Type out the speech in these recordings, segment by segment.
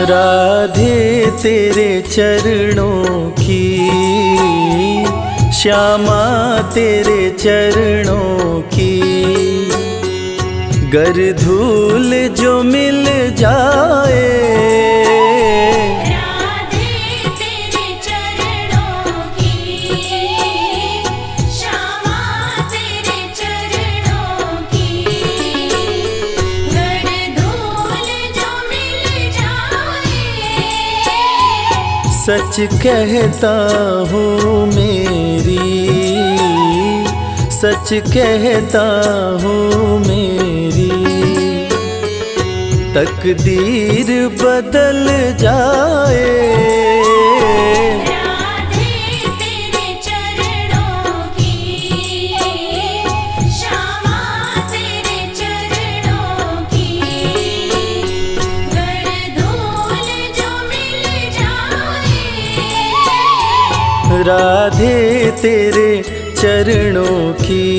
राधे तेरे चरणों की, श्यामा तेरे चरणों की, गर धूल जो मिल जाए। राधे तेरे चरणों की, श्यामा तेरे चरणों की, गर धूल जो मिल जाए। सच कहता हूँ मेरी, सच कहता हूँ मेरी, तकदीर बदल जाए। राधे तेरे चरणों की, श्यामा तेरे चरणों की, गर धूल जो मिल जाए। राधे तेरे चरणों की।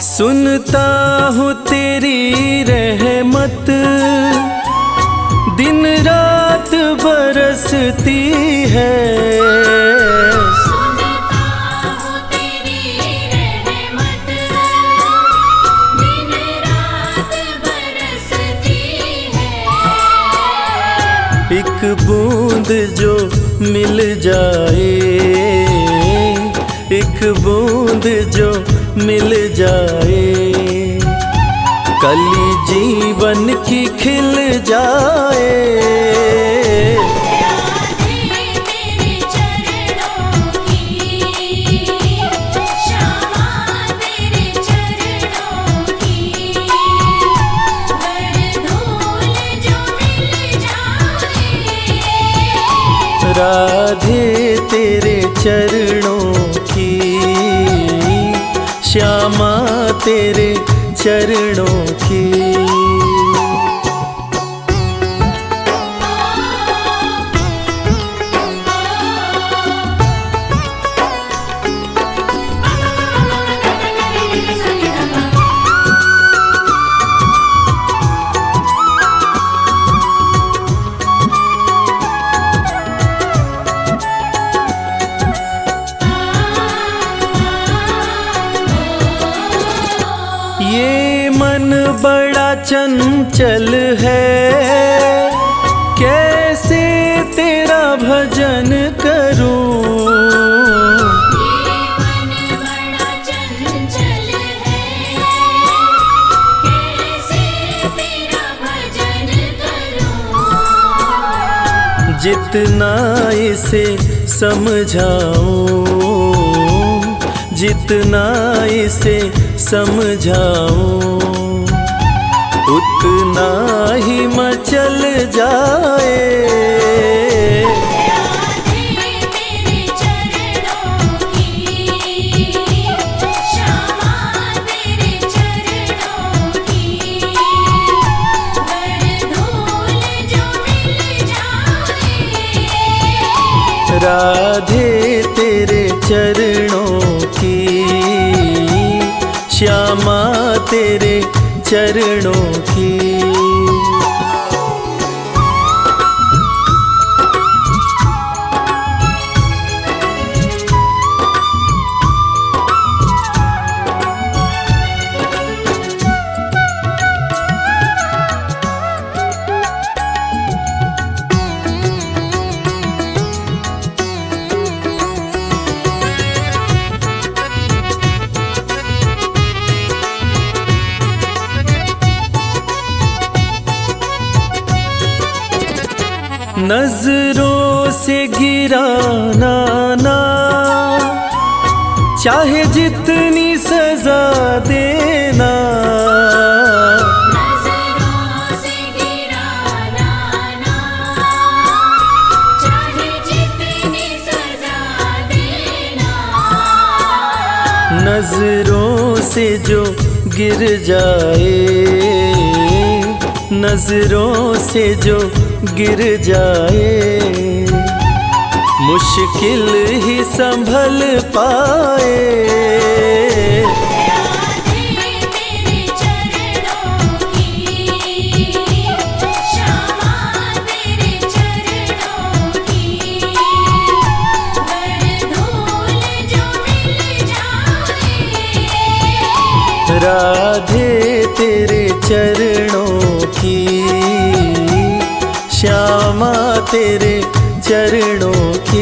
सुनता हूँ तेरी रहमत, दिन रात बरसती है। सुनता हूँ तेरी रहमत, दिन रात बरसती है। एक बूंद जो मिल जाए, एक बूंद जो मिल जाए, कली जीवन की खिल जाए। राधे तेरे चरणों की, श्यामा तेरे चरणों की, गर धूल जो मिल जाए। राधे तेरे चरणों की, श्यामा तेरे चरणों की। ये मन बड़ा चंचल है, कैसे तेरा भजन करूं। ये मन बड़ा चंचल है, कैसे तेरा भजन करूं। जितना इसे समझाऊं, जितना इसे समझाऊं, उतना ही मचल जाए। राधे तेरे चरणों की, श्यामा तेरे चरणों की, गर धूल जो मिल जाए। राधे तेरे चरणों की, श्यामा तेरे चरणों की। नजरों से गिराना ना, चाहे जितनी सजा देना। नजरों नजरों से जो गिर जाए, नजरों से जो गिर जाए, मुश्किल ही संभल पाए। राधे तेरे चरणों की, श्यामा तेरे चरणों की।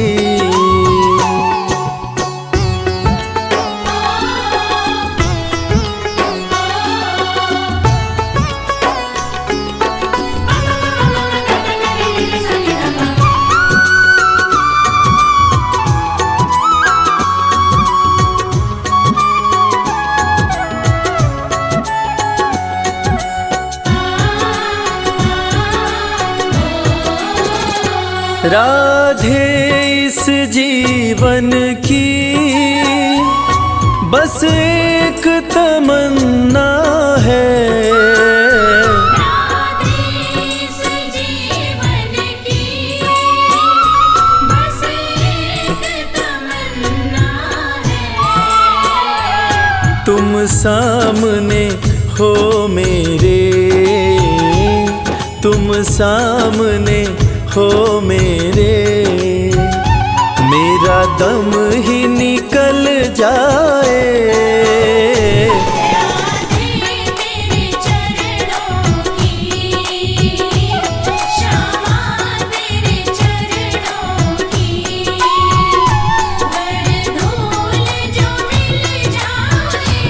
राधे इस जीवन की बस एक तमन्ना है, राधे इस जीवन की बस एक तमन्ना है। तुम सामने हो मेरे, तुम सामने हो मेरे, मेरा दम ही निकल जाए। राधे तेरे चरणों की, श्यामा तेरे चरणों की। धूल जो मिल जाए,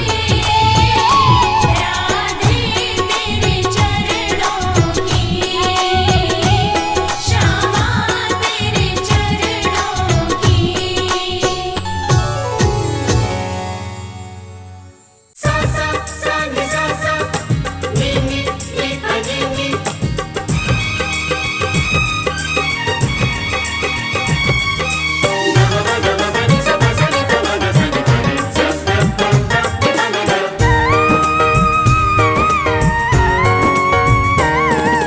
राधे तेरे चरणों की, श्यामा तेरे चरणों की। सा सा सा नि सा सा नि नि नि प नि नि।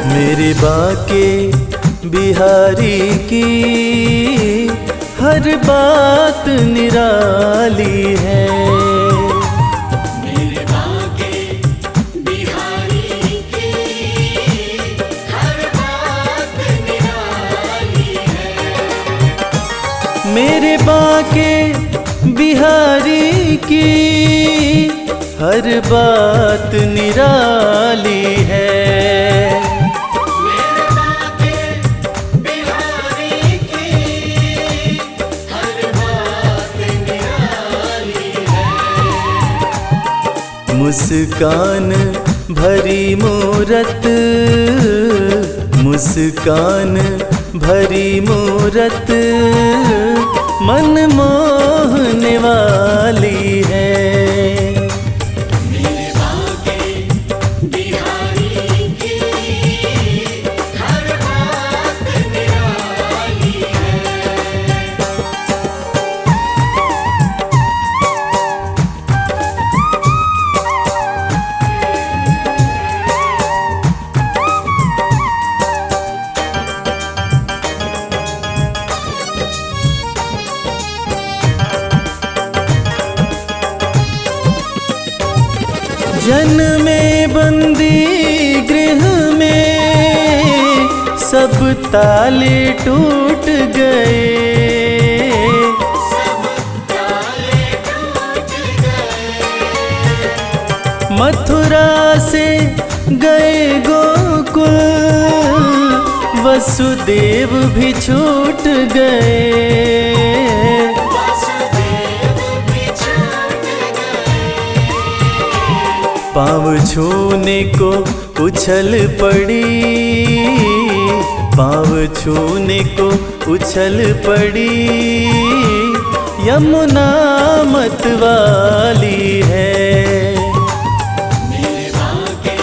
मेरे बाके बिहारी की हर बात निराली है, मेरे बाके बिहारी की हर बात निराली है। मेरे बाके बिहारी की हर बात निराली है। मेरे बाके बिहारी की हर बात निराली है। मुस्कान भरी मूरत, मुस्कान भरी मूरत मन मोहने वाली है। मेरे बाके बिहारी की हर बात निराली है। जन्मे बंदी गृह में सब ताले टूट गए, सब ताले टूट गए। मथुरा से गए गोकुल, वसुदेव भी छूट गए। वासुदेव भी छूट गए। पाँव छूने को उछल पड़ी, पाँव छूने को उछल पड़ी, यमुना मतवाली है। मेरे बाके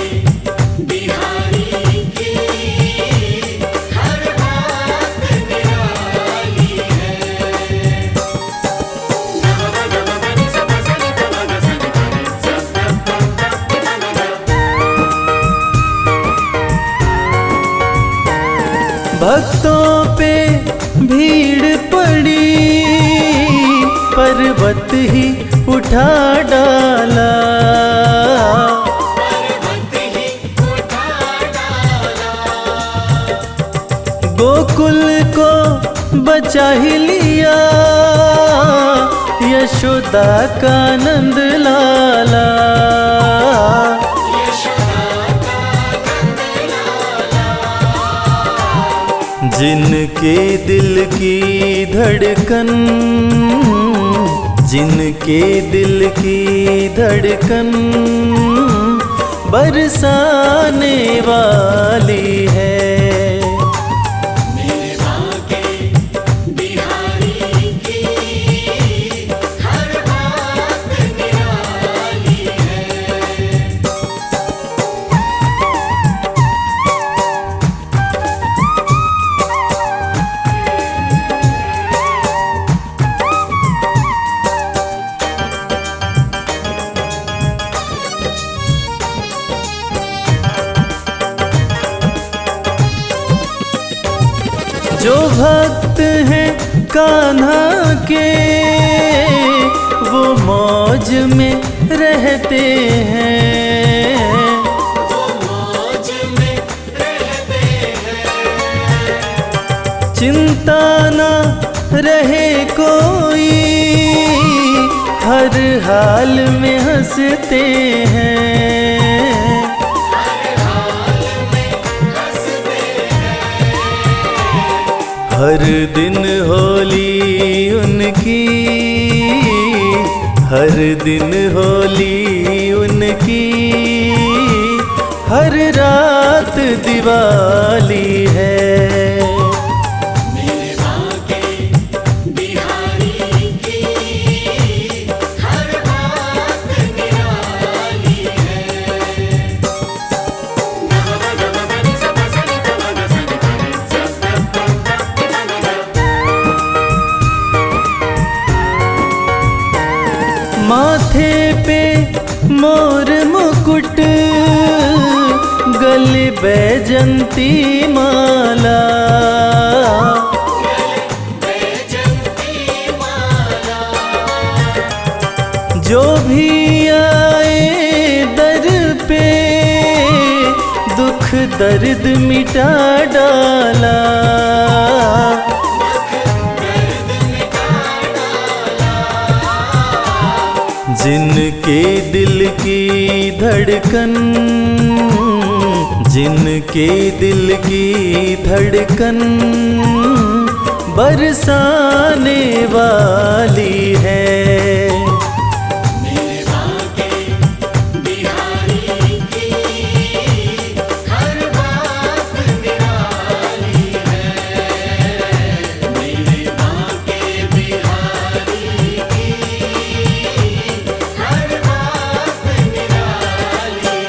बिहारी की हर बात निराली है। भक्तों पे भीड़ पड़ी, पर्वत ही उठा डाला। पर्वत ही उठा डाला। गोकुल को बचा ही लिया, यशोदा का नंद लाला। जिनके दिल की धड़कन, जिनके दिल की धड़कन बरसाने वाली है। मेरे बाके बिहारी की हर बात निराली है। जो भक्त हैं कान्हा के, वो मौज में रहते हैं। वो मौज में रहते हैं। चिंता ना रहे कोई, हर हाल में हंसते हैं। हर दिन होली उनकी, हर दिन होली उनकी, हर रात दिवाली है। मेरे बाके बिहारी की हर बात निराली है। माथे पे मोर मुकुट, गले बैजंती माला। बैजंती माला। जो भी आए दर पे, दुख दर्द मिटा डाला। जिनके दिल की धड़कन, जिनके दिल की धड़कन बरसाने वाली है। मेरे बाके बिहारी की हर बात निराली है। मेरे बाके बिहारी की हर बात निराली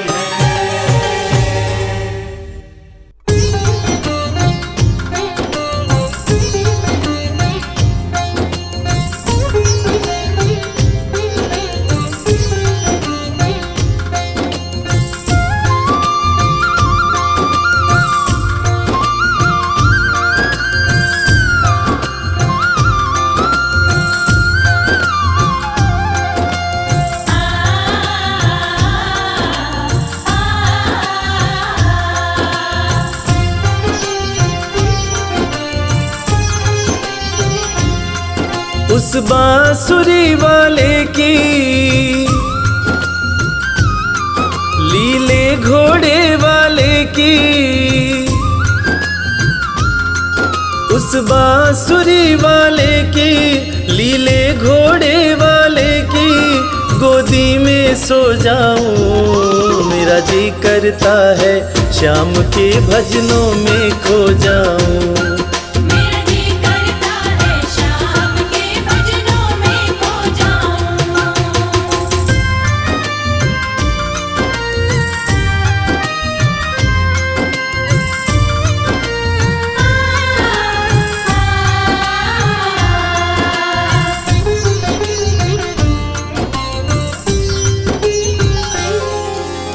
उस बांसुरी वाले की लीले घोड़े वाले की, उस बांसुरी वाले की लीले घोड़े वाले की गोदी में सो जाऊं। मेरा जी करता है श्याम के भजनों में खो जाऊं। मेरा जी करता है शाम के भजनों में खो जाऊं।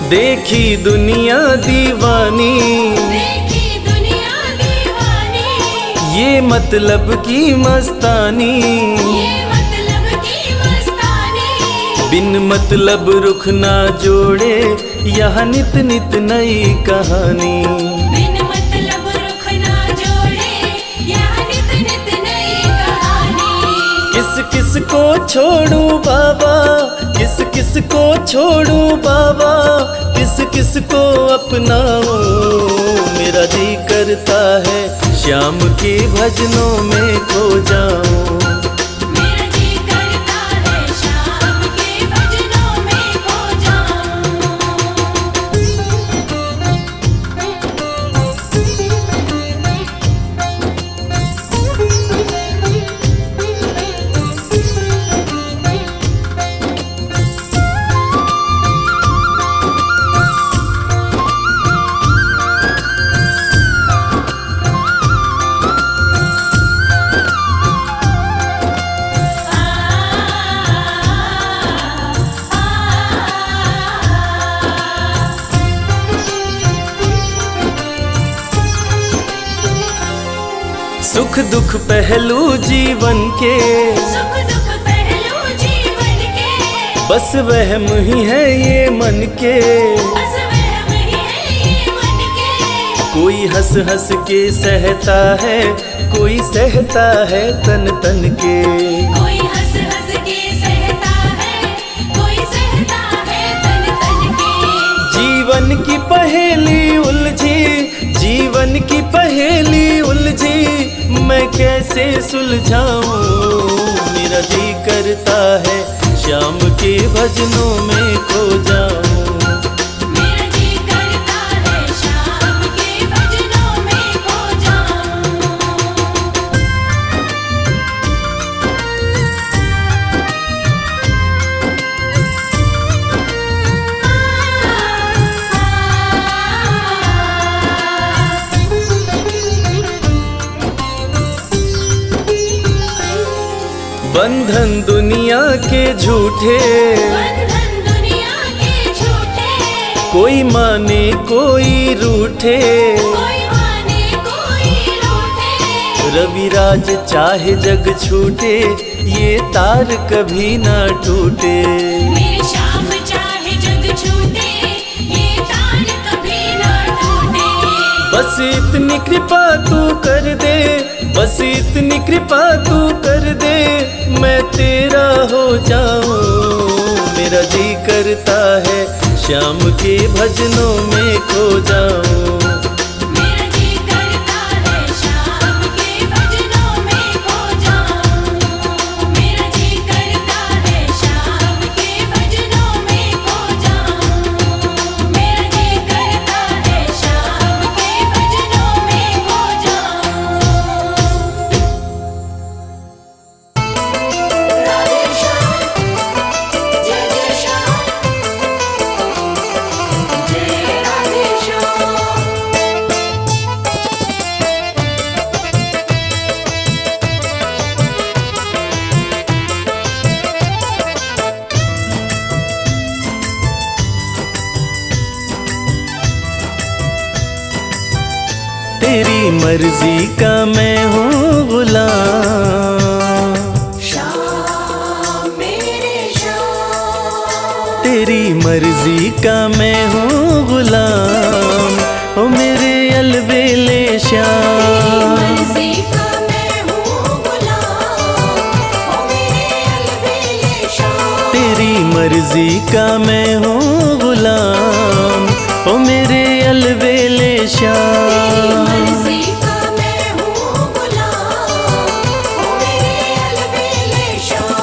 देखी दुनिया दीवानी, देखी दुनिया दीवानी, ये मतलब की मस्तानी, ये मतलब की मस्तानी। बिन मतलब रुख ना जोड़े यह नित नित नई कहानी। बिन मतलब रुख ना जोड़े यह नित नित नई कहानी। किस किस को छोड़ूं बाबा, किस किस को छोड़ूं बाबा, किस किस को अपनाऊं। मेरा जी करता है श्याम के भजनों में खो जाऊं। मेरा जी करता है शाम के भजनों में खो सुख दुख पहलू जीवन के, सुख दुख पहलू जीवन के। बस वहम ही है ये मन के। बस वहम ही है ये मन के। कोई हंस हंस के सहता है, कोई सहता है तन तन के। कोई हंस हंस के सहता है, कोई सहता है तन तन के। जीवन की पहेली उलझी, जीवन की पहेली उलझी, मैं कैसे सुलझाऊं। मेरा जी करता है श्याम के भजनों में खो जाऊं। मेरा जी करता है शाम के भजनों में खो बंधन दुनिया के झूठे, बंधन दुनिया के झूठे। कोई माने कोई रूठे। कोई माने कोई रूठे। रविराज चाहे जग छूटे, ये तार कभी ना टूटे। मेरे श्याम चाहे जग छूटे, ये तार कभी ना टूटे। बस इतनी कृपा तू कर दे, बस इतनी कृपा तू कर दे, मैं तेरा हो जाऊं। मेरा जी करता है श्याम के भजनों में खो जाऊं। मेरा जी करता है शाम के भजनों में खो जाऊं। मेरा जी करता है शाम के भजनों में खो जाऊं। मेरा जी करता है शाम के भजनों में खो जाऊं। राधे श्याम, जय जय श्याम, जय राधे श्याम। तेरी मर्जी का मैं हूँ गुलाम, श्याम मेरे श्याम। तेरी मर्जी का मैं हूँ गुलाम, ओ मेरे अलबेले श्याम। मर्जी का मैं हूँ गुलाम, ओ मेरे अलबेले श्याम। तेरी मर्जी का मैं हूँ गुलाम, ओ मेरे अलबेले श्याम। मर्जी का मैं हूँ गुलाम, ओ मेरे अलबेले श्याम।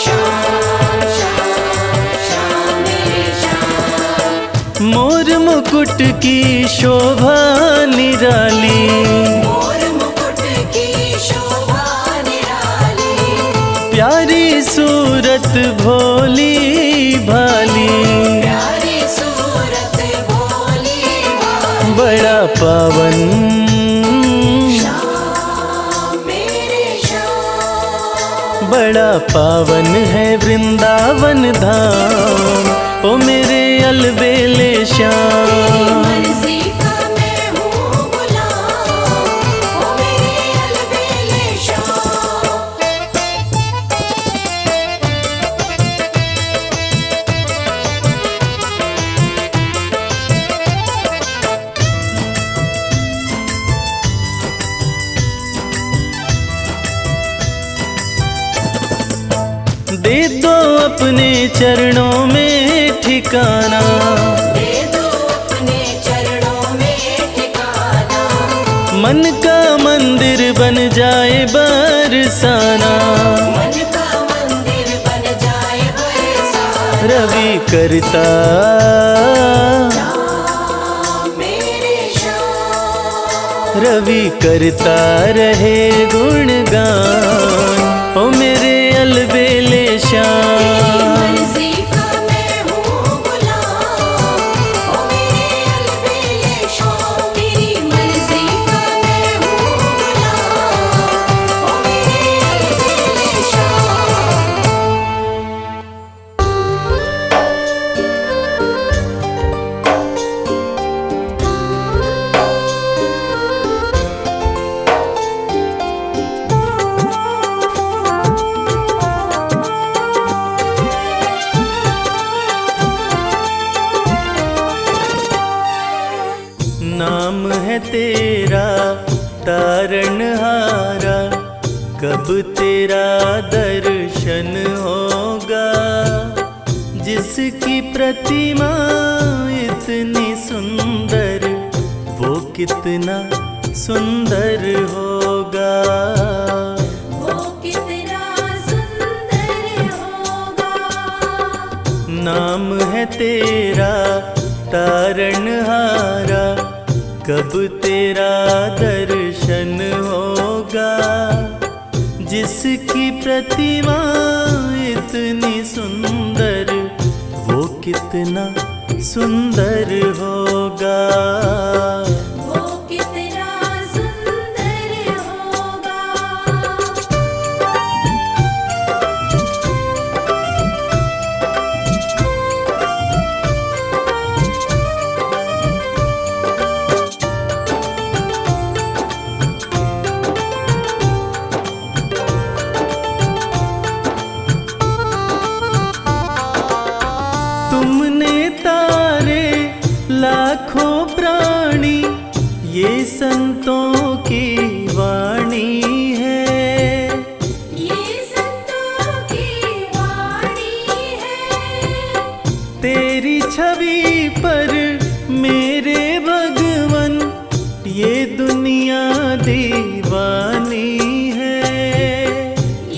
श्याम श्याम श्याम मेरे श्याम। मोर मुकुट की शोभा निराली, मोर मुकुट की शोभा निराली। प्यारी सूरत भोली भाली, प्यारी सूरत भोली भाली। बड़ा पावन, श्याम मेरे श्याम। बड़ा पावन है वृंदावन धाम, ओ मेरे अलबेले श्याम। मर्जी का मैं हूँ गुलाम, ओ मेरे अलबेले श्याम। दे दो अपने चरणों में ठिकाना, दे दो अपने चरणों में ठिकाना। मन का मंदिर बन जाए बरसाना। मन का मंदिर बन जाए बरसाना। रवि करता, श्याम मेरे श्याम। रवि करता रहे गुणगान, ओ मेरे अलबेले श्याम। मर्जी का मैं हूँ गुलाम, ओ मेरे अलबेले श्याम। तेरी मर्जी का मैं हूँ गुलाम, ओ मेरे अलबेले श्याम। नाम है तेरा तारणहारा, कब तेरा दर्शन होगा। जिसकी प्रतिमा इतनी सुंदर, वो कितना सुंदर होगा। वो कितना सुंदर होगा। नाम है तेरा तारणहारा, कब तेरा दर्शन होगा। जिसकी प्रतिमा इतनी सुंदर, वो कितना सुंदर होगा। वो कितना सुंदर होगा। तुमने तारे लाखों प्राणी, ये संतों की वाणी है। ये संतों की वाणी है। तेरी छवि पर मेरे भगवन, ये दुनिया दीवानी है।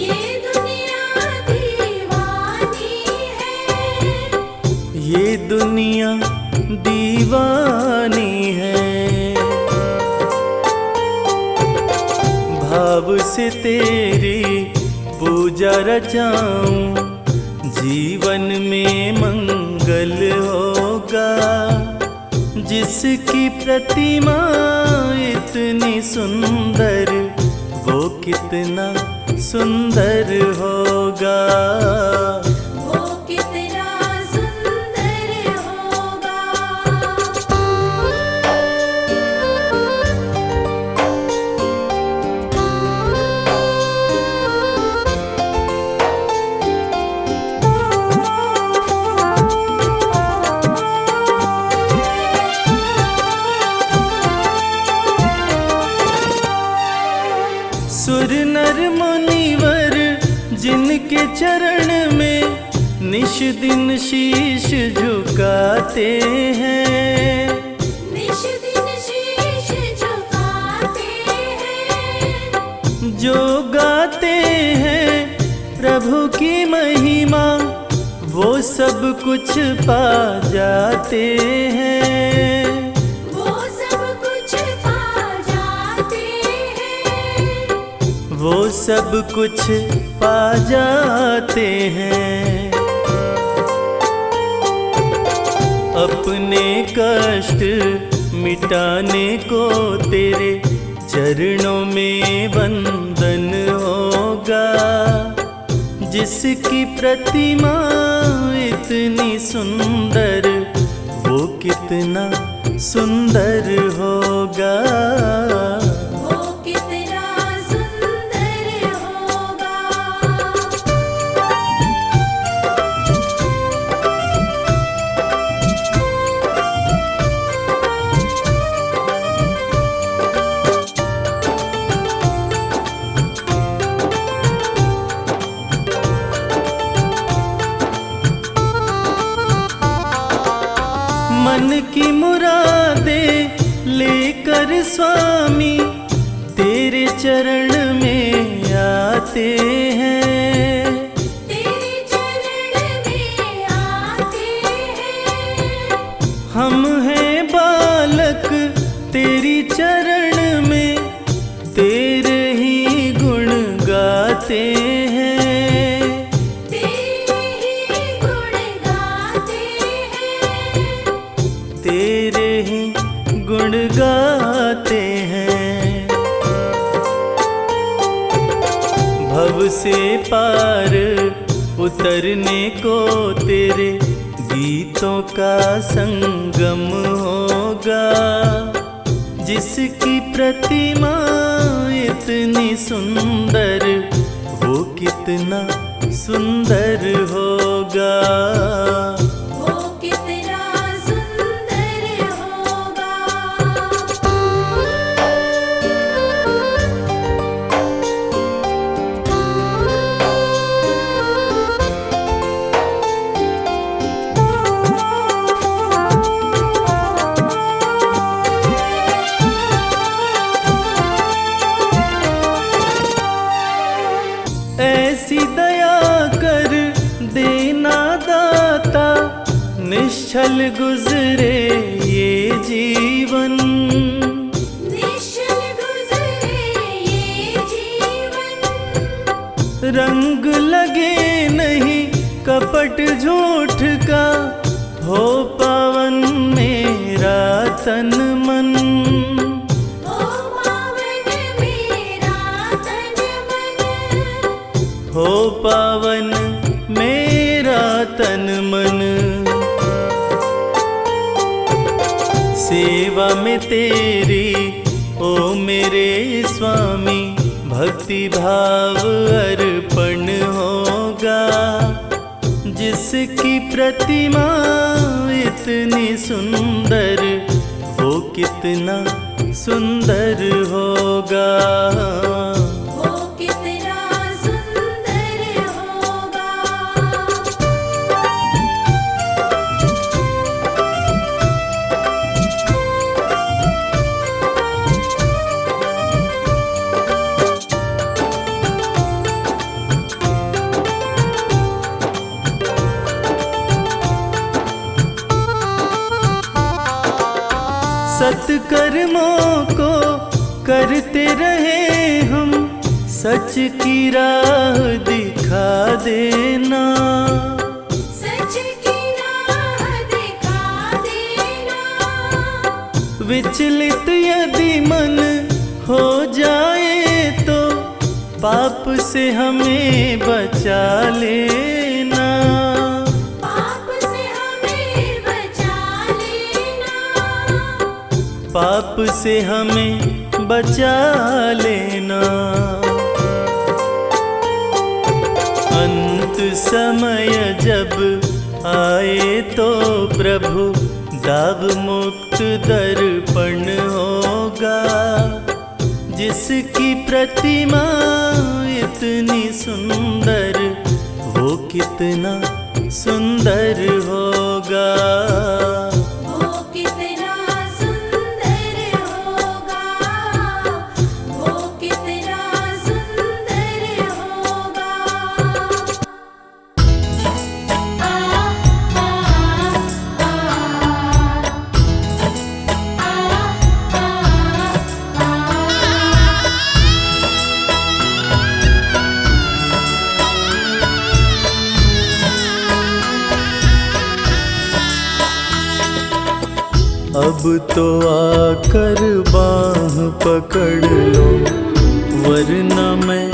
ये दुनिया दीवानी है। ये दुनिया दीवानी है। भाव से तेरी पूजा रचाऊं, जीवन में मंगल होगा। जिसकी प्रतिमा इतनी सुंदर, वो कितना सुंदर होगा। वो कितना सुंदर होगा। सुर नर मुनिवर जिनके चरण में निश दिन शीश झुकाते हैं। निश दिन शीश झुकाते हैं। जो गाते हैं प्रभु की महिमा, वो सब कुछ पा जाते हैं। वो सब कुछ पा जाते हैं। वो सब कुछ पा जाते हैं। अपने कष्ट मिटाने को तेरे चरणों में वंदन होगा। जिसकी प्रतिमा इतनी सुंदर, वो कितना सुंदर होगा। वो कितना सुंदर होगा। मन की मुरादे लेकर स्वामी तेरे चरण में आते हैं। तेरे चरण में आते हैं। हम हैं बालक तेरी चरण में, तेरे ही गुण गाते हैं। तेरे ही गुण गाते हैं। तेरे ही गुण गाते हैं। भव से पार उतरने को तेरे गीतों का संगम होगा। जिसकी प्रतिमा इतनी सुंदर, वो कितना सुंदर होगा। वो कितना सुंदर होगा। ऐसी दया कर देना दाता, निश्चल गुजरे ये जीवन। निश्चल गुजरे ये जीवन। रंग लगे नहीं कपट झूठ का, हो पावन मेरा तन मन। ओ पावन मेरा तन मन। हो पावन मेरा तन मन। सेवा में तेरी ओ मेरे स्वामी, भक्ति भाव अर्पण होगा। जिसकी प्रतिमा इतनी सुंदर, वो कितना सुंदर होगा। वो कितना सुंदर होगा। सत्कर्मों को करते रहे हम, सच की राह दिखा देना। सच की राह दिखा देना। विचलित यदि मन हो जाए तो, पाप से हमें बचा लेना। पाप से हमें बचा लेना। पाप से हमें बचा लेना। अंत समय जब आए तो प्रभु, दाव मुक्त दर्पण होगा। जिसकी प्रतिमा इतनी सुंदर, वो कितना सुंदर होगा। वो कितना सुंदर होगा। वो कितना सुंदर होगा। अब तो आकर बाह पकड़ लो, वरना मैं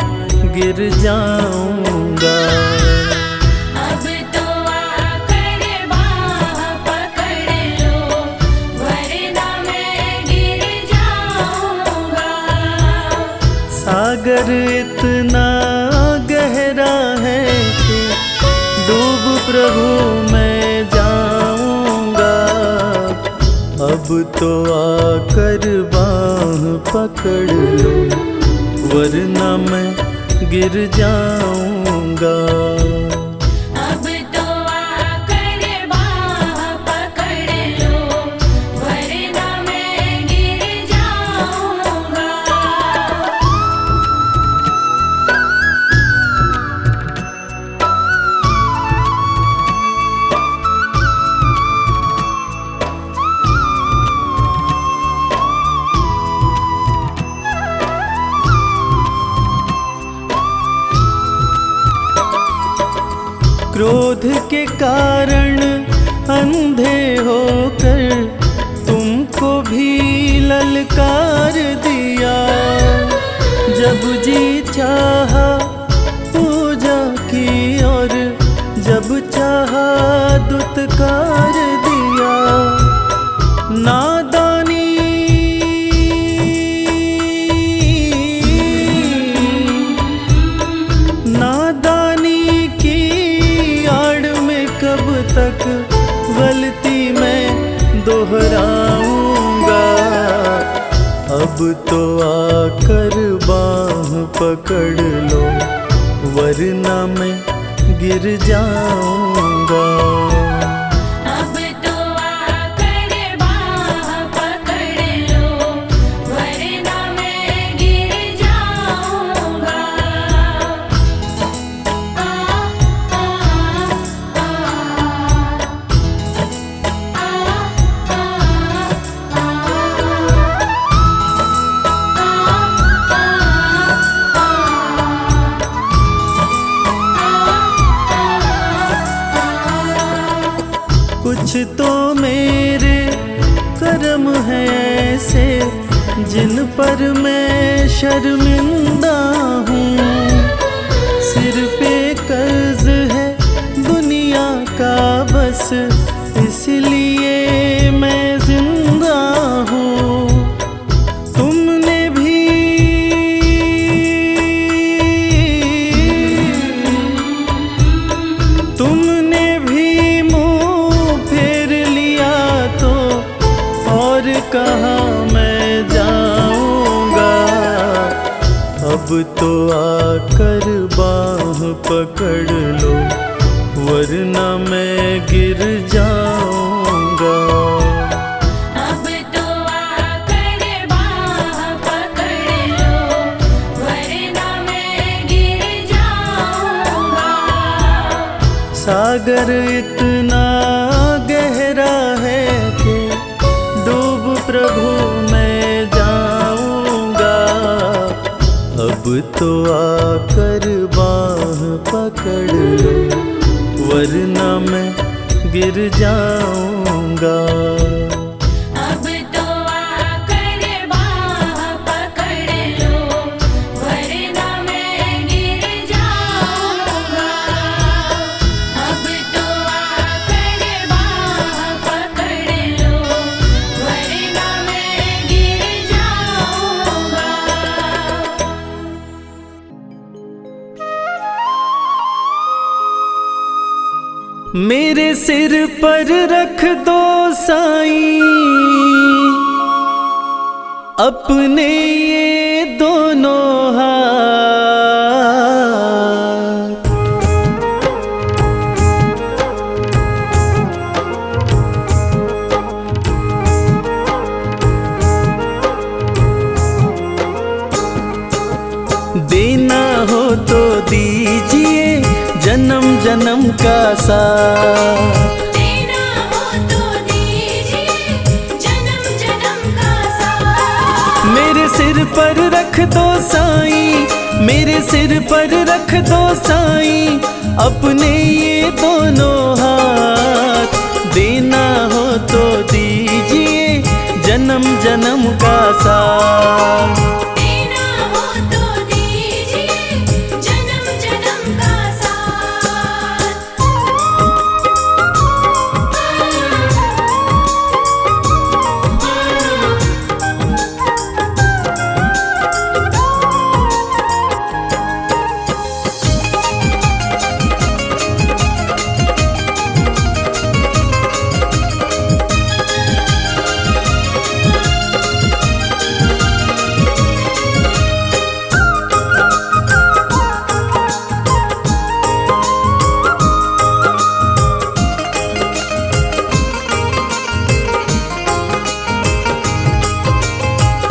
गिर जाऊंगा। अब तो आकर बाह पकड़ लो, वरना मैं गिर जाऊंगा। सागर इतना गहरा है कि डूब प्रभु मैं जाऊंगा। अब तो आकर बाह पकड़ लो, वरना मैं गिर जाऊंगा। अब तो आकर बाह पकड़ लो, वरना मैं गिर जाऊंगा। क्रोध के कारण अंधे होकर तुमको भी ललकार दिया। जब जी चाहा पूजा की और जब चाहा दुत्कार दिया। नादानी कब तक गलती मैं दोहराऊंगा। अब तो आकर बाह पकड़ लो, वरना मैं गिर जाऊंगा। अब तो आकर बाह पकड़ लो, वरना मैं गिर जाऊंगा। कुछ तो मेरे कर्म हैं ऐसे जिन पर मैं शर्मिंदा हूँ। सिर पे कर्ज है दुनिया का बस, इसलिए मैं जिंदा हूँ। तुमने भी मुंह फेर लिया तो और कहाँ मैं जाऊंगा। अब तो आकर बाह पकड़ लो, वरना मैं गिर जाऊंगा। अब तो आकर बाह पकड़ लो, वरना मैं गिर जाऊंगा। सागर इतना गहरा है कि डूब प्रभु मैं जाऊंगा। अब तो आकर बाह पकड़ लो, वरना मैं गिर जाऊंगा। अब तो आकर बाह पकड़ लो, वरना मैं गिर जाऊंगा। अब तो आकर बाह पकड़ लो, वरना मैं गिर जाऊंगा। मेरे सिर पर रख दो साईं अपने ये दोनों हाथ। देना हो तो दीजिए जन्म जन्म का साथ। देना हो तो दीजिए जन्म जन्म का साथ। मेरे सिर पर रख दो साईं, मेरे सिर पर रख दो साईं अपने ये दोनों हाथ। देना हो तो दीजिए जन्म जन्म का साथ। देना हो तो दीजिए जन्म जन्म का साथ।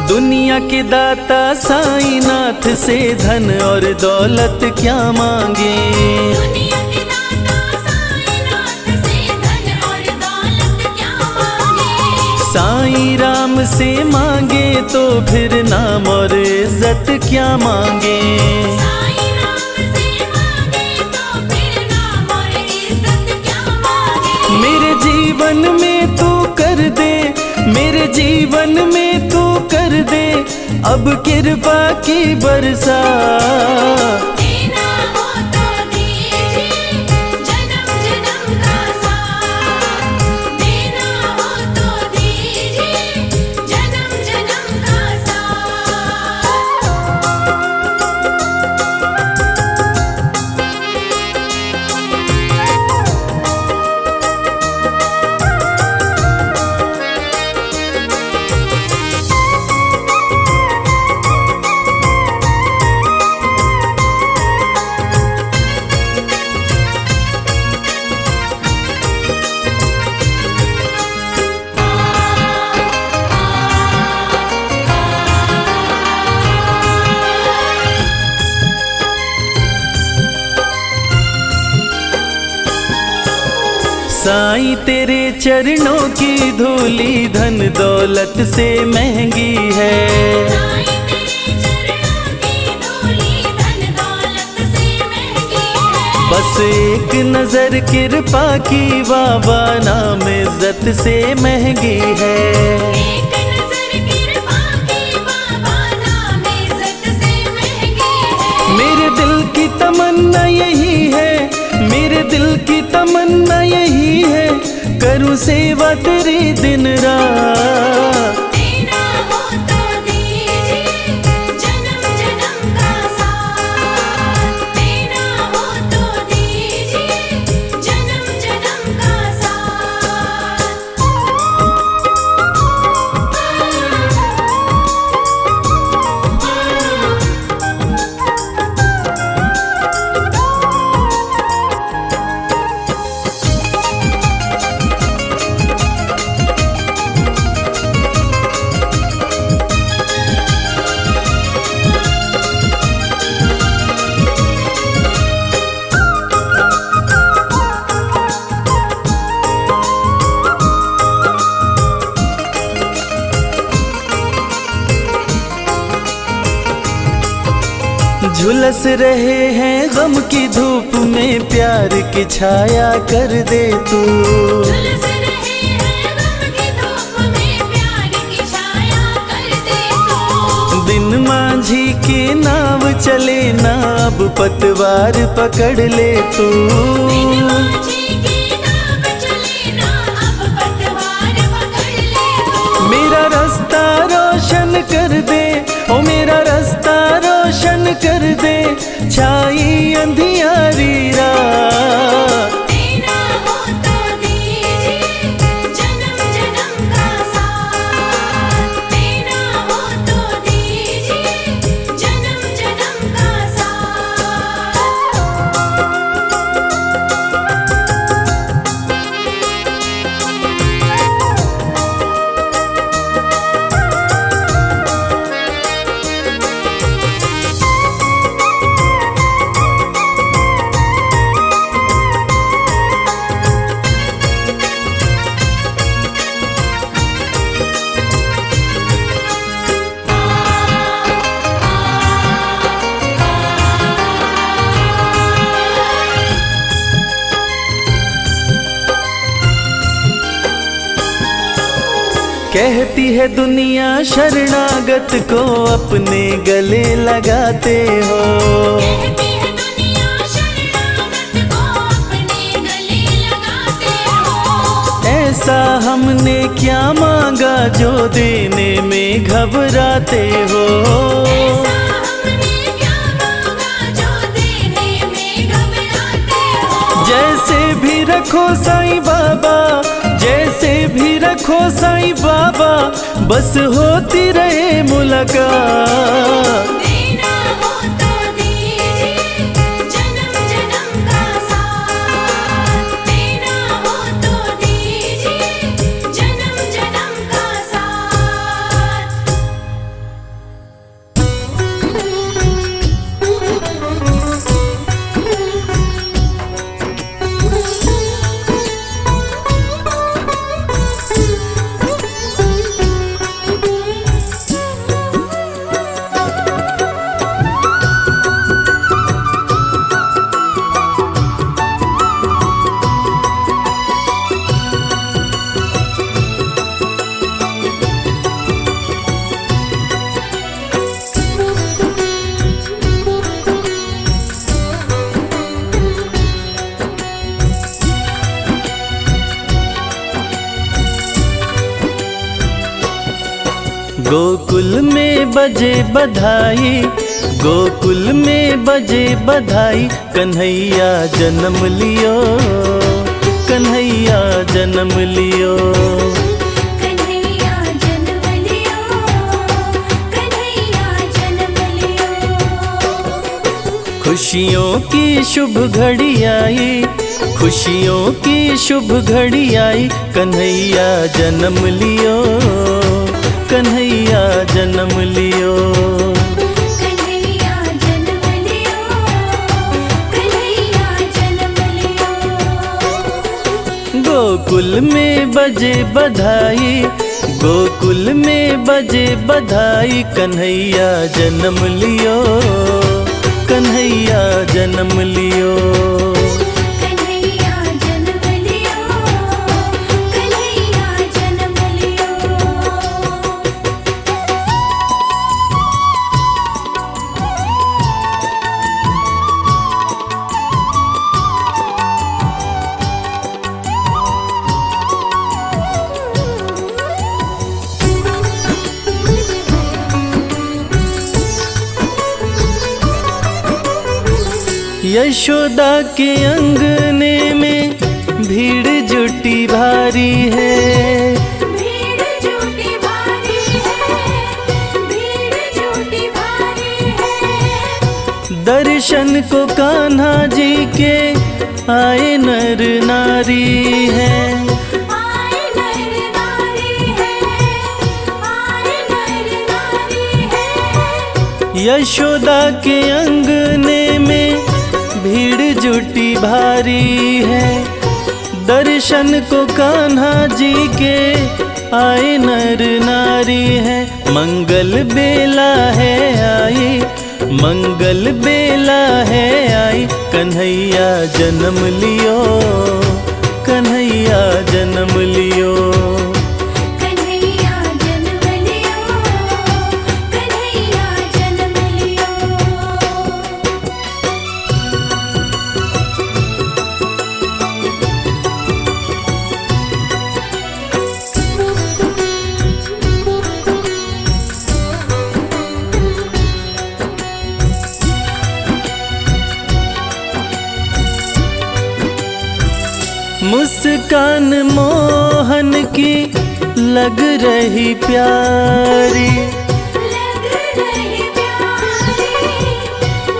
दुनिया के दाता साईनाथ से धन और दौलत क्या मांगे। दुनिया के दाता साईनाथ से धन और दौलत क्या मांगे। साईं राम से मांगे तो फिर नाम और इज्जत क्या मांगे। साईं राम से मांगे तो फिर नाम और इज्जत क्या मांगे। मेरे जीवन में तू कर दे, मेरे जीवन में तू कर दे अब कृपा की बरसा। देना हो तो दीजिए जन्म जन्म का साथ। देना हो तो दीजिए जन्म जन्म का साथ। साईं तेरे चरणों की धूली धन दौलत से महंगी है। साईं तेरे चरणों की धूली धन दौलत से महंगी है। बस एक नजर कृपा की बाबा नाम इज्जत से महंगी है। एक नजर कृपा की बाबा नाम इज्जत से महंगी है। मेरे दिल की तमन्ना यही है, मेरे दिल की तमन्ना यही है करूं सेवा तेरी दिन रात। देना हो तो दीजिए जन्म जन्म का साथ। देना हो तो दीजिए जन्म जन्म का साथ। झुलस रहे हैं गम की धूप में प्यार की छाया कर दे तू। झुलस रहे हैं गम की धूप में प्यार की छाया कर दे तू। बिन मांझी के नाव चले ना अब पतवार पकड़ ले तू। बिन माझी की नाव चले ना अब पतवार पकड़ ले तू। मेरा रास्ता रोशन कर दे, ओ मेरा रास्ता रोशन कर दे छाई अंधियारी रात। देना हो तो दीजिए जन्म जन्म का साथ। देना हो तो दीजिए जन्म जन्म का साथ। कहती है दुनिया शरणागत को अपने गले लगाते हो। कहती है दुनिया शरणागत को अपने गले लगाते हो। ऐसा हमने क्या मांगा जो देने में घबराते हो। ऐसा हमने क्या मांगा जो देने में घबराते हो। जैसे भी रखो साईं बाबा, जैसे भी रखो साईं बाबा, बस होती रहे मुलाकात। देना हो तो दीजिए जन्म जन्म का साथ। देना हो तो दीजिए जन्म जन्म का साथ। गोकुल में बजे बधाई, गोकुल में बजे बधाई, कन्हैया जन्म लियो, कन्हैया जन्म लियो। कन्हैया जन्म लियो, कन्हैया जन्म लियो। खुशियों की शुभ घड़ी आई, खुशियों की शुभ घड़ी आई, कन्हैया जन्म लियो, कन्हैया जन्म लियो। कन्हैया जन्म लियो, कन्हैया जन्म लियो। गोकुल में बजे बधाई, गोकुल में बजे बधाई, कन्हैया जन्म लियो, कन्हैया जन्म लियो। कन्हैया जन्म लियो, कन्हैया जन्म लियो। यशोदा के अंगने में भीड़ जुटी भारी है, भीड़ जुटी भारी है, भीड़ जुटी भारी है। दर्शन को कान्हा जी के आए नर नारी है। आए नर नारी है, आए नर नारी है। यशोदा के अंगने में भीड़ जुटी भारी है, दर्शन को कान्हा जी के आए नर नारी है। मंगल बेला है आई, मंगल बेला है आई, कन्हैया जन्म लियो, कन्हैया जन्म लियो। कन्हैया जन्म लियो, कन्हैया जन्म लियो। मुस्कान मोहन की लग रही प्यारी, लग रही प्यारी,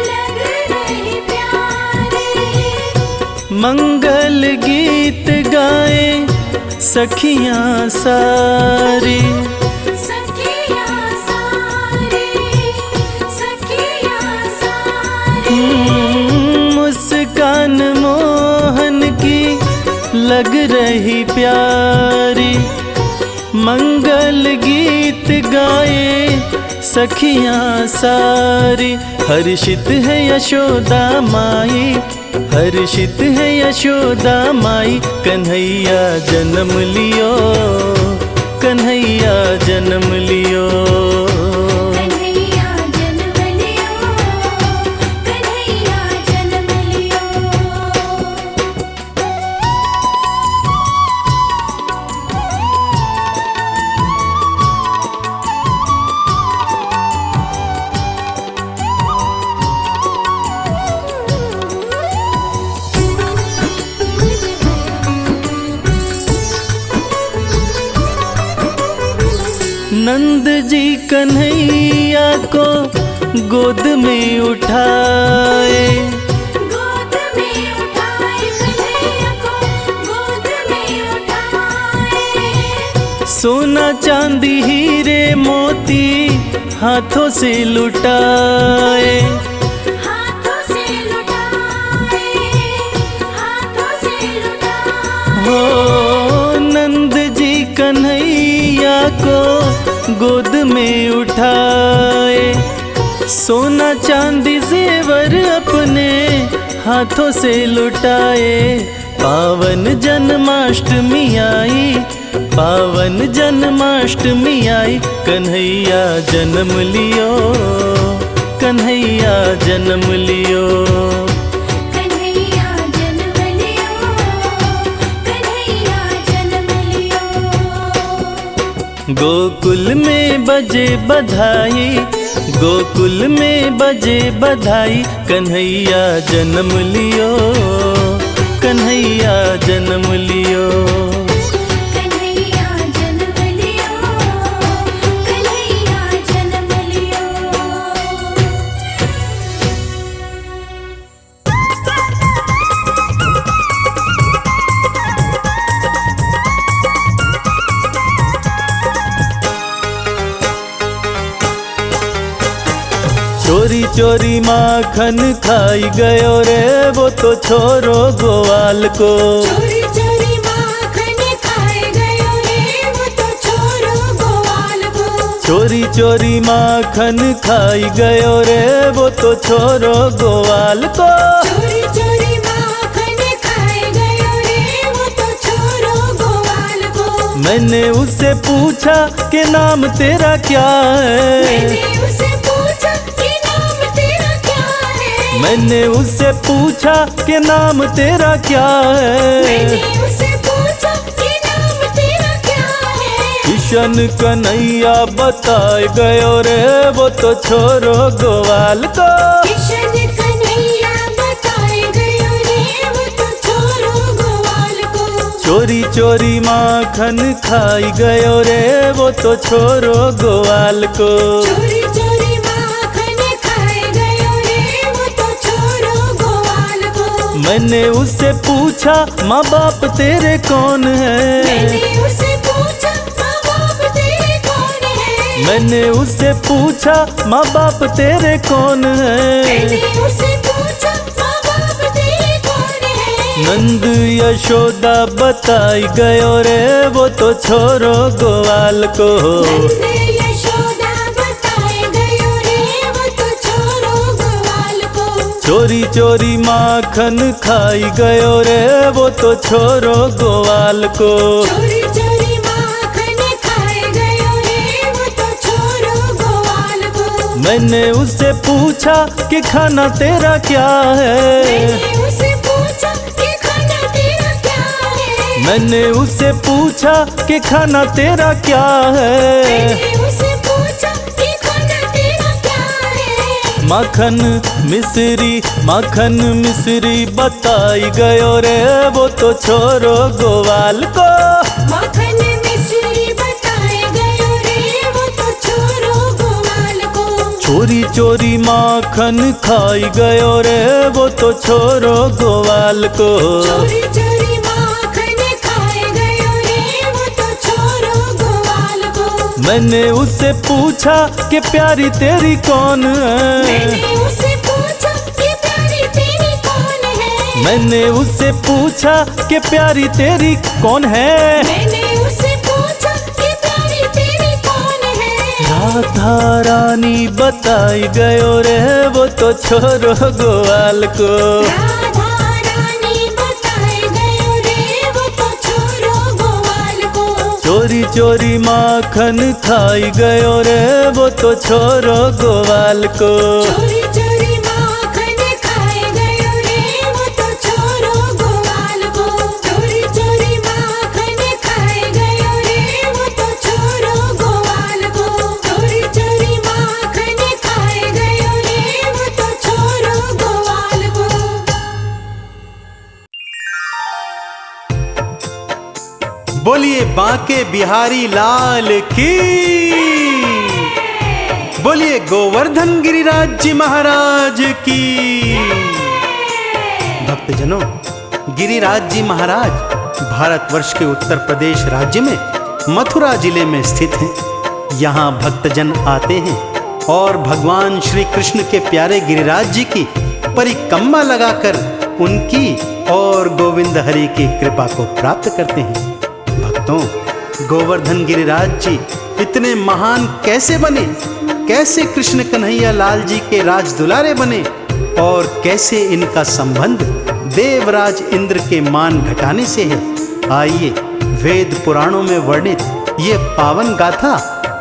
लग रही प्यारी। मंगल गीत गाए सखियां सारी, सखियां सारी, सखियां सारी। मुस्कान मोहन की लग रही प्यारी, मंगल गीत गाए सखियां सारी। हर्षित है यशोदा माई, हर्षित है यशोदा माई, कन्हैया जन्म लियो, कन्हैया कन्हैया जन्म लियो। कन्हैया जन्म लियो, कन्हैया जन्म लियो। नंद जी कन्हैया को गोद में उठाए, गोद में उठाए कन्हैया को, गोद में उठाए। सोना चांदी हीरे मोती हाथों से लुटाए। हाथों से लुटाए, हाथों से लुटाए। हो नंद जी कन्हैया को गोद में उठाए, सोना चांदी जेवर अपने हाथों से लुटाए। पावन जन्माष्टमी आई, पावन जन्माष्टमी आई, कन्हैया जन्म लियो, कन्हैया जन्म लियो। कन्हैया जन्म लियो, कन्हैया जन्म लियो। गोकुल में बजे बधाई, गोकुल में बजे बधाई, कन्हैया जन्म लियो, कन्हैया जन्म लियो। कन्हैया जन्म लियो, कन्हैया जन्म लियो। चोरी चोरी माखन खाई गयो रे वो तो छोरो ग्वाल को। चोरी चोरी माखन खाए गयो रे वो तो छोरो ग्वाल को। चोरी चोरी माखन खाई गयो रे वो तो छोरो ग्वाल को। चोरी चोरी माखन खाए गयो रे वो तो छोरो ग्वाल को। मैंने उससे पूछा कि नाम तेरा क्या है, मैंने उससे पूछा कि नाम तेरा क्या है। मैंने उससे पूछा कि नाम तेरा क्या है। मैंने उससे पूछा कि नाम तेरा क्या है। किशन कन्हैया बताए गयो रे वो तो छोरो ग्वाल को। किशन कन्हैया बताए गयो रे वो तो छोरो ग्वाल को। चोरी चोरी माखन खाई गयो रे वो तो छोरो ग्वाल को। चोरी चोरी माखन खाए गयो रे वो तो छोरो ग्वाल को। मैंने उससे पूछा माँ बाप तेरे कौन है, मैंने उससे पूछा माँ बाप तेरे कौन है। मैंने उससे पूछा माँ बाप तेरे कौन है। मैंने उससे पूछा माँ बाप तेरे कौन है। नंद यशोदा बताई गयो रे वो तो छोरो ग्वाल को। नंद यशोदा बताए गयो रे वो तो छोरो ग्वाल को। चोरी चोरी माखन खाई गयो रे वो तो छोरो ग्वाल को। चोरी चोरी माखन खाए गयो रे वो तो छोरो ग्वाल को। मैंने उससे पूछा कि खाना तेरा क्या है, मैंने उससे पूछा कि खाना तेरा क्या है। मैंने उससे पूछा कि खाना तेरा क्या है। मैंने उससे पूछा कि खाना तेरा क्या है। माखन मिश्री, माखन मिश्री बताई गयो रे वो तो छोरो ग्वाल को। माखन मिश्री बताए गयो रे वो तो छोरो ग्वाल को। चोरी चोरी माखन खाई गयो रे वो तो छोरो ग्वाल को। चोरी चोरी माखन खाए गयो रे वो तो छोरो ग्वाल को। मैंने उससे पूछा कि प्यारी तेरी कौन है, मैंने उससे पूछा कि प्यारी तेरी कौन है। मैंने उससे पूछा कि प्यारी तेरी कौन है। मैंने उससे पूछा कि प्यारी तेरी कौन है। राधा रानी बताई गयो रे वो तो छोरो ग्वाल को। राधा रानी बताए गयो रे वो तो छोरो ग्वाल को। चोरी चोरी माखन खाई गयो रे वो तो छोरो ग्वाल को। चोरी चोरी माखन खाए गयो रे वो तो छोरो ग्वाल को। चोरी चोरी माखन खाए गयो रे वो तो छोरो ग्वाल को। चोरी चोरी माखन खाए गयो रे वो तो छोरो ग्वाल को। बोलिए बांके बिहारी लाल की, बोलिए गोवर्धन गिरिराज जी महाराज की। भक्तजनों, गिरिराज जी महाराज भारतवर्ष के उत्तर प्रदेश राज्य में मथुरा जिले में स्थित हैं। यहाँ भक्तजन आते हैं और भगवान श्री कृष्ण के प्यारे गिरिराज जी की परिक्रमा लगाकर उनकी और गोविंद हरि की कृपा को प्राप्त करते हैं। भक्तों, गोवर्धन गिरिराज जी इतने महान कैसे बने, कैसे कृष्ण कन्हैया लाल जी के राज दुलारे बने और कैसे इनका संबंध देवराज इंद्र के मान घटाने से है। आइए वेद पुराणों में वर्णित ये पावन गाथा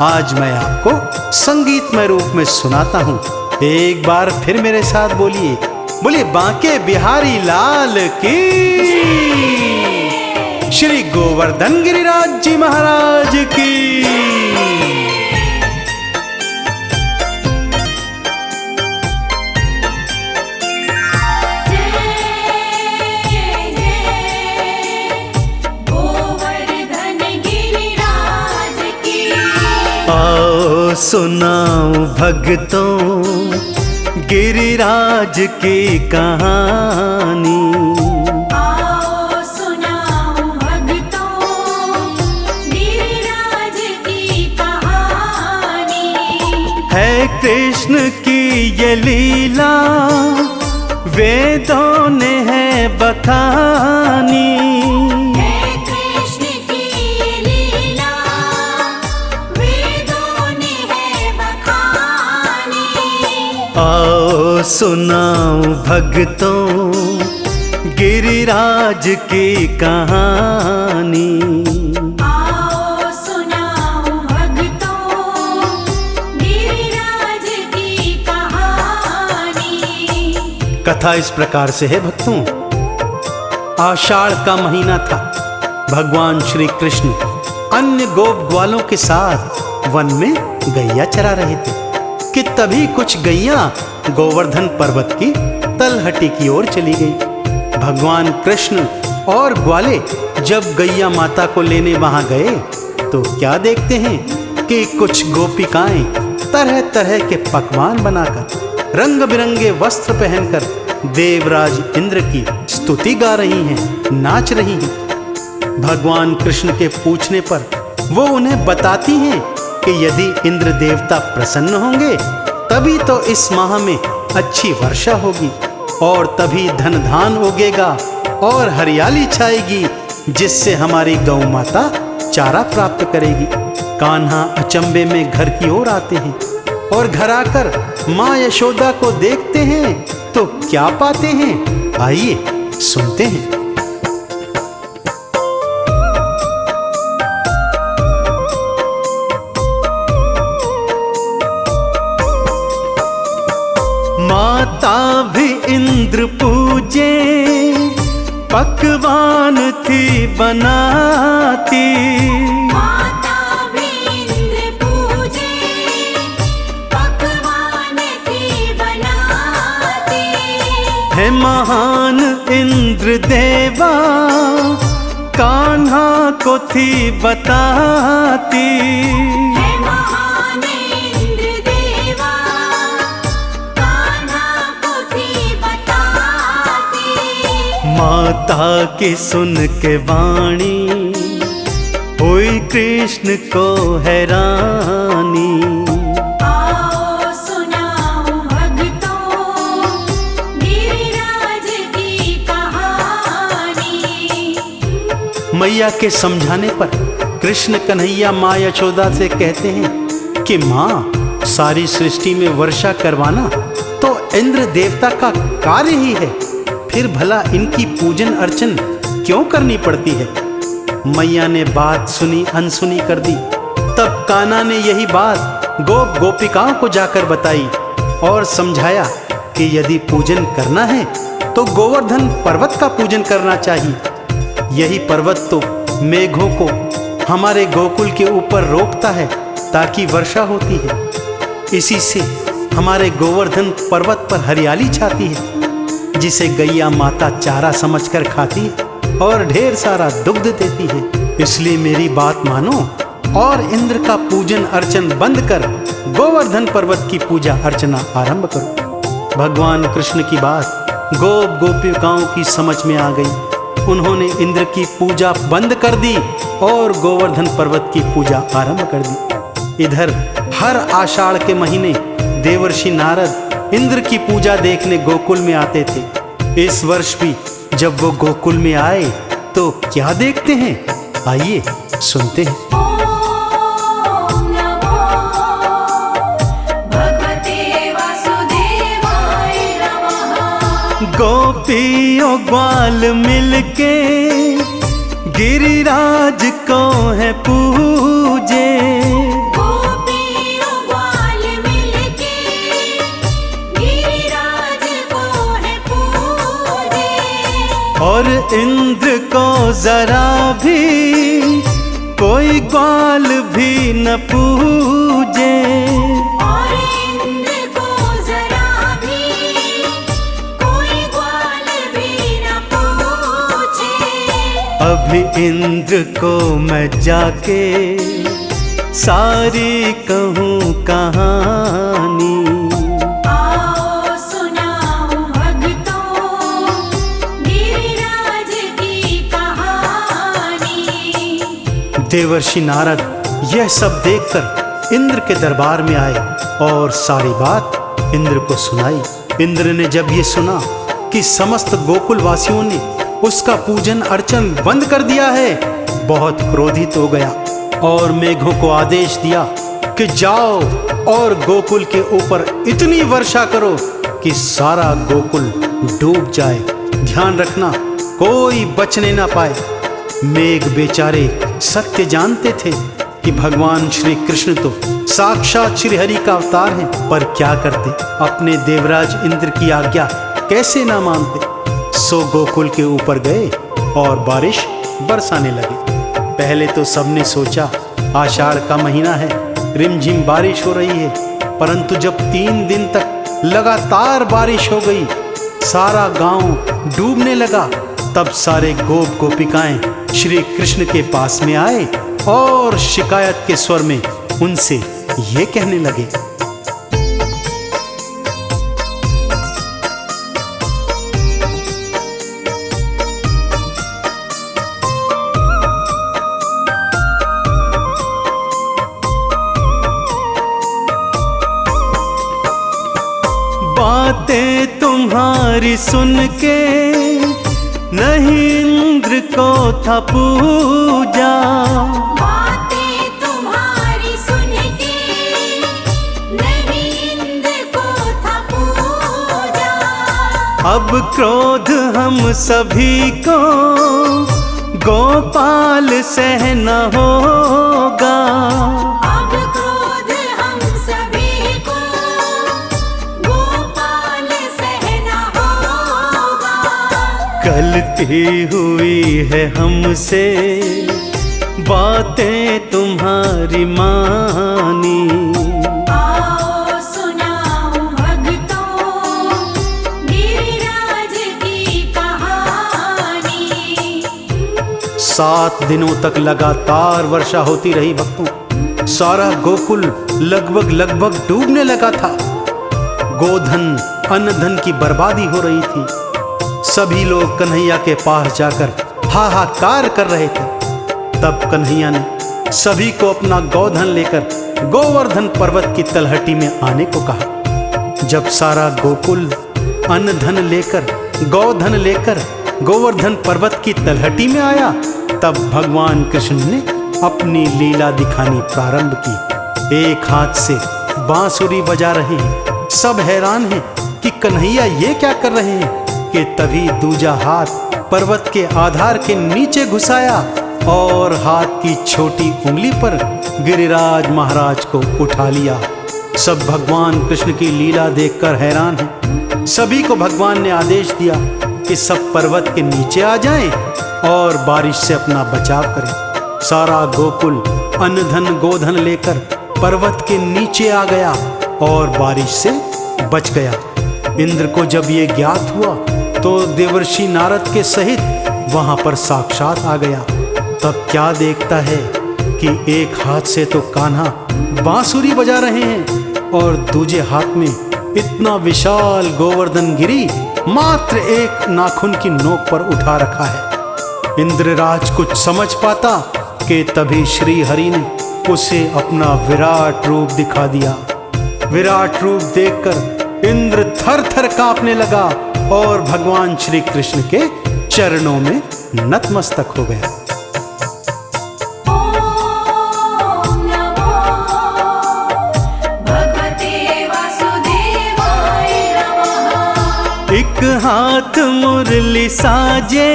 आज मैं आपको संगीतमय रूप में सुनाता हूँ। एक बार फिर मेरे साथ बोलिए, बोलिए बांके बिहारी लाल की, श्री गोवर्धन गिरिराज जी महाराज की। जय जय गोवर्धन गिरिराज की। आओ सुनाओ भक्तों गिरिराज की कहानी। आओ सुनाओ भक्तों गिरिराज की कहानी। है कृष्ण की ये लीला वेदों ने है बखानी। है कृष्ण की लीला वेदों ने है बखानी। आओ सुनाओ भक्तों गिरिराज की कहानी। आओ सुनाओ भक्तों गिरिराज की कहानी। कथा इस प्रकार से है भक्तों। आषाढ़ का महीना था। भगवान श्री कृष्ण अन्य गोप ग्वालों के साथ वन में गैया चरा रहे थे कि तभी कुछ गैया गोवर्धन पर्वत की तलहटी की ओर चली गई। भगवान कृष्ण और ग्वाले जब गैया माता को लेने वहां गए तो क्या देखते हैं कि कुछ गोपिकाएं तरह तरह के पकवान बनाकर रंग बिरंगे वस्त्र पहनकर देवराज इंद्र की स्तुति गा रही हैं, नाच रही हैं। भगवान कृष्ण के पूछने पर वो उन्हें बताती हैं कि यदि इंद्र देवता प्रसन्न होंगे तभी तो इस माह में अच्छी वर्षा होगी और तभी धन धान उगेगा और हरियाली छाएगी, जिससे हमारी गौ माता चारा प्राप्त करेगी। कान्हा अचंबे में घर की ओर आते हैं और घर आकर माँ यशोदा को देखते हैं तो क्या पाते हैं, आइए सुनते हैं। माता भी इंद्र पूजे पकवान थी बनाती। माता भी इंद्र पूजे पकवान थी बनाती। है महान इंद्र देवा कान्हा को थी बताती। है महान इंद्र देवा कान्हा को थी बताती। माता की सुन के वाणी हुई कृष्ण को हैरानी। आओ सुनाओ भक्तों गिरिराज की कहानी। मैया के समझाने पर कृष्ण कन्हैया माँ यशोदा से कहते हैं कि माँ, सारी सृष्टि में वर्षा करवाना तो इंद्र देवता का कार्य ही है, फिर भला इनकी पूजन अर्चन क्यों करनी पड़ती है। मैया ने बात सुनी अनसुनी कर दी। तब कान्हा ने यही बात गोप गोपिकाओं को जाकर बताई और समझाया कि यदि पूजन करना है तो गोवर्धन पर्वत का पूजन करना चाहिए। यही पर्वत तो मेघों को हमारे गोकुल के ऊपर रोकता है ताकि वर्षा होती है। इसी से हमारे गोवर्धन पर्वत पर हरियाली छाती है, जिसे गैया माता चारा समझकर खाती है और ढेर सारा दुग्ध देती है। इसलिए मेरी बात मानो और इंद्र का पूजन अर्चन बंद कर गोवर्धन पर्वत की पूजा अर्चना आरंभ करो। भगवान कृष्ण की बात गोप गोपिकाओं की समझ में आ गई। उन्होंने इंद्र की पूजा बंद कर दी और गोवर्धन पर्वत की पूजा आरंभ कर दी। इधर हर आषाढ़ के महीने देवर्षि नारद इंद्र की पूजा देखने गोकुल में आते थे। इस वर्ष भी जब वो गोकुल में आए तो क्या देखते हैं, आइए सुनते हैं। ओम नमो भगवते वासुदेवाय नमः। गोपियों ग्वाल मिलके गिरिराज को है पूजे। गोपियों ग्वाल मिलके गिरिराज को है पूजे। और इंद्र को जरा भी कोई ग्वाल भी न पूजे। और इंद्र को जरा भी कोई ग्वाल भी न पूछे। अभी इंद्र को मैं जाके सारी कहूँ कहानी। आओ सुनाऊं भक्तों गिरिराज की कहानी। देवर्षि नारद यह सब देखकर इंद्र के दरबार में आए और सारी बात इंद्र को सुनाई। इंद्र ने जब ये सुना कि समस्त गोकुल वासियों ने उसका पूजन अर्चन बंद कर दिया है, बहुत क्रोधित हो गया और मेघों को आदेश दिया कि जाओ और गोकुल के ऊपर इतनी वर्षा करो कि सारा गोकुल डूब जाए। ध्यान रखना कोई बचने ना पाए। मेघ बेचारे सत्य जानते थे कि भगवान श्री कृष्ण तो साक्षात श्री हरि का अवतार हैं, पर क्या करते, अपने देवराज इंद्र की आज्ञा कैसे ना मानते। सो गोकुल के ऊपर गए और बारिश बरसाने लगे। पहले तो सबने सोचा आषाढ़ का महीना है, रिमझिम बारिश हो रही है, परंतु जब 3 दिन तक लगातार बारिश हो गई, सारा गांव डूबने लगा, तब सारे गोप गोपिकाएं श्री कृष्ण के पास में आए और शिकायत के स्वर में उनसे ये कहने लगे। बातें तुम्हारी सुन के नहीं इंद्र को था पूजा। बातें तुम्हारी सुन के नहीं इंद्र को था पूजा। अब क्रोध हम सभी को गोपाल सहना होगा। अब क्रोध हम सभी को गोपाल सहना होगा। गलती हुई है हमसे, बातें तुम्हारी मानी। आओ सुनाऊं भक्तों गिरिराज की कहानी। 7 दिनों तक लगातार वर्षा होती रही भक्तों। सारा गोकुल लगभग डूबने लगा था। गोधन अन्न धन की बर्बादी हो रही थी। सभी लोग कन्हैया के पास जाकर हाहाकार कर रहे थे। तब कन्हैया ने सभी को अपना गोधन लेकर गोवर्धन पर्वत की तलहटी में आने को कहा। जब सारा गोकुल अन्न धन लेकर गोधन लेकर गोवर्धन पर्वत की तलहटी में आया, तब भगवान कृष्ण ने अपनी लीला दिखानी प्रारंभ की। एक हाथ से बांसुरी बजा रहे हैं। सब हैरान हैं कि कन्हैया ये क्या कर रहे हैं कि तभी दूजा हाथ पर्वत के आधार के नीचे घुसाया और हाथ की छोटी उंगली पर गिरिराज महाराज को उठा लिया। सब भगवान कृष्ण की लीला देखकर हैरान हैं। सभी को भगवान ने आदेश दिया कि सब पर्वत के नीचे आ जाएं और बारिश से अपना बचाव करें। सारा गोकुल अन्न धन गोधन लेकर पर्वत के नीचे आ गया और बारिश से बच गया। इंद्र को जब ये ज्ञात हुआ तो देवर्षि नारद के सहित वहां पर साक्षात आ गया। तब क्या देखता है कि एक हाथ से तो कान्हा बांसुरी बजा रहे हैं और दूजे हाथ में इतना विशाल गोवर्धन गिरी मात्र एक नाखून की नोक पर उठा रखा है। इंद्रराज कुछ समझ पाता कि तभी श्री हरि ने उसे अपना विराट रूप दिखा दिया। विराट रूप देखकर इंद्र थर थर कांपने लगा और भगवान श्री कृष्ण के चरणों में नतमस्तक हो गया। ओम नमो भगवते वासुदेवाय नमः। एक हाथ मुरली साजे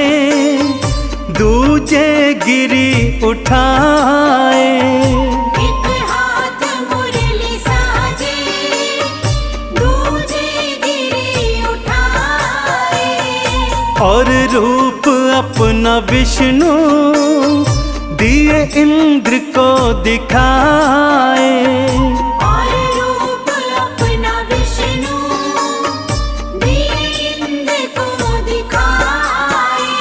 दूजे गिरी उठाए, एक हाथ मुरली साजे दूजे गिरी उठाए, और रूप अपना विष्णु दिए इंद्र को दिखाए। और रूप अपना विष्णु दिए इंद्र को दिखाए।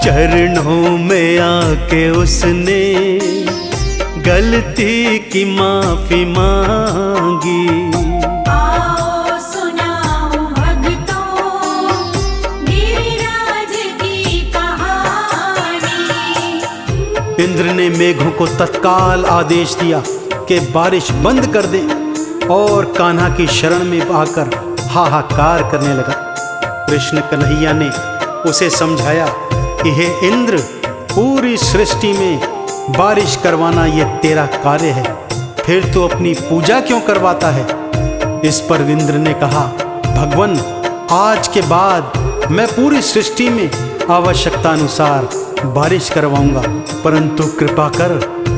चरणों में आके उसने गलती की माफी मांगी। आओ सुनाऊं भक्तों गिरिराज की कहानी। इंद्र ने मेघों को तत्काल आदेश दिया कि बारिश बंद कर दे और कान्हा की शरण में आकर हाहाकार करने लगा। कृष्ण कन्हैया ने उसे समझाया कि हे इंद्र, पूरी सृष्टि में बारिश करवाना ये तेरा कार्य है, फिर तू अपनी पूजा क्यों करवाता है। इस पर इंद्र ने कहा, भगवन, आज के बाद मैं पूरी सृष्टि में आवश्यकता अनुसार बारिश करवाऊंगा, परंतु कृपा कर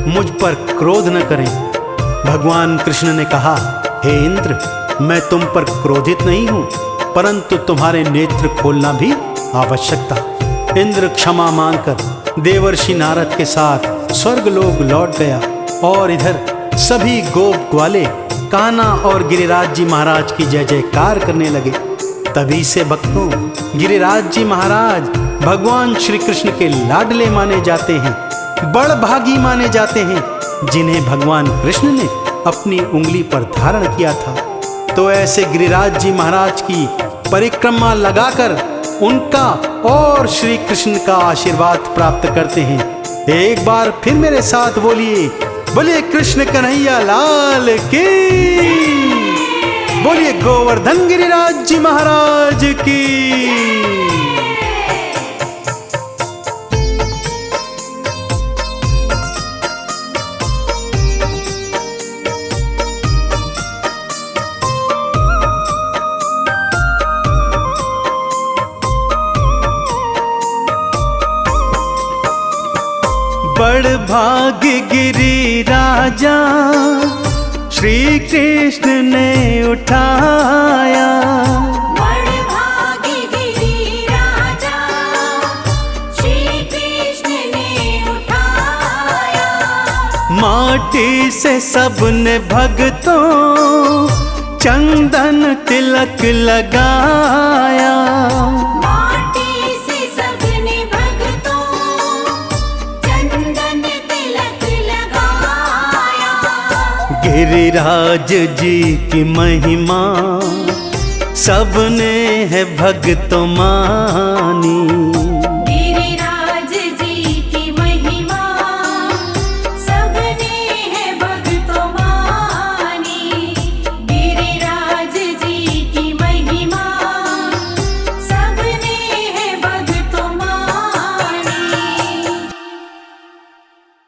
मुझ पर क्रोध न करें। भगवान कृष्ण ने कहा, हे इंद्र, मैं तुम पर क्रोधित नहीं हूं, परंतु तुम्हारे नेत्र खोलना भी आवश्यक था। इंद्र क्षमा मांगकर देवर्षि नारद के साथ स्वर्गलोक लौट गया और इधर सभी गोप ग्वाले कान्हा और गिरिराज जी महाराज की जय जयकार करने लगे। तभी से भक्तों, गिरिराज जी महाराज भगवान श्री कृष्ण के लाडले माने जाते हैं, बड़भागी माने जाते हैं, जिन्हें भगवान कृष्ण ने अपनी उंगली पर धारण किया था। तो ऐसे गिरिराज जी महाराज की परिक्रमा लगाकर उनका और श्री कृष्ण का आशीर्वाद प्राप्त करते हैं। एक बार फिर मेरे साथ बोलिए, बोलिए कृष्ण कन्हैया लाल की, बोलिए गोवर्धन गिरिराज जी महाराज की। बड़भाग गिरी राजा श्री कृष्ण ने उठाया, बड़भागी गिरी राजा श्री कृष्ण ने उठाया। माटी से सबने भक्तों चंदन तिलक लगाया। माटी से सबने भक्तों चंदन तिलक लगाया। गिरिराज जी की महिमा सबने है भक्तों मानी।